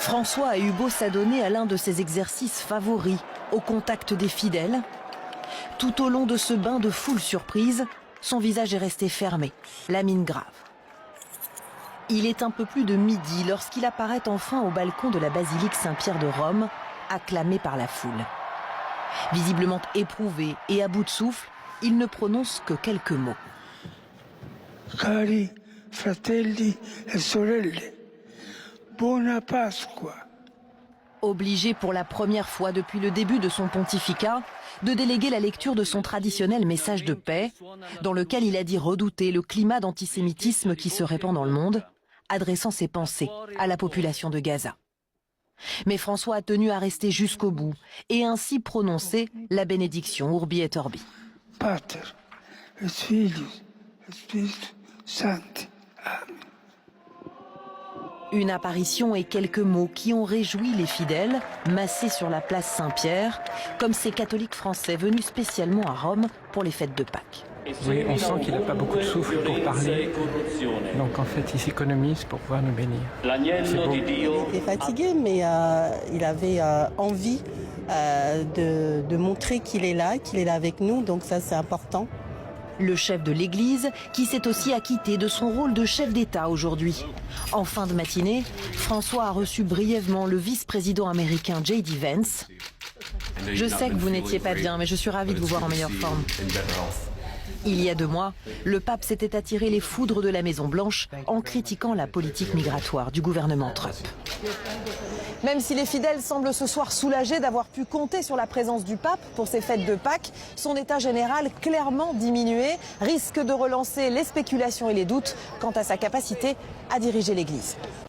François a eu beau s'adonner à l'un de ses exercices favoris, au contact des fidèles. Tout au long de ce bain de foule surprise, son visage est resté fermé, la mine grave. Il est un peu plus de midi lorsqu'il apparaît enfin au balcon de la basilique Saint-Pierre de Rome, acclamé par la foule. Visiblement éprouvé et à bout de souffle, il ne prononce que quelques mots. Cari fratelli e sorelle, buona Pasqua. Obligé pour la première fois depuis le début de son pontificat de déléguer la lecture de son traditionnel message de paix, dans lequel il a dit redouter le climat d'antisémitisme qui se répand dans le monde, adressant ses pensées à la population de Gaza. Mais François a tenu à rester jusqu'au bout et ainsi prononcer la bénédiction Urbi et Orbi. Pater, et Filius, et Spiritus Sancti. Amen. Une apparition et quelques mots qui ont réjoui les fidèles, massés sur la place Saint-Pierre, comme ces catholiques français venus spécialement à Rome pour les fêtes de Pâques. Oui, on sent qu'il n'a pas beaucoup de souffle pour parler, donc en fait il s'économise pour pouvoir nous bénir. Il était fatigué, mais il avait envie de montrer qu'il est là avec nous, donc ça c'est important. Le chef de l'Église qui s'est aussi acquitté de son rôle de chef d'État aujourd'hui. En fin de matinée, François a reçu brièvement le vice-président américain J.D. Vance. Je sais que vous n'étiez pas bien, mais je suis ravie de vous voir en meilleure forme. Il y a 2 mois, le pape s'était attiré les foudres de la Maison-Blanche en critiquant la politique migratoire du gouvernement Trump. Même si les fidèles semblent ce soir soulagés d'avoir pu compter sur la présence du pape pour ces fêtes de Pâques, son état général clairement diminué risque de relancer les spéculations et les doutes quant à sa capacité à diriger l'Église.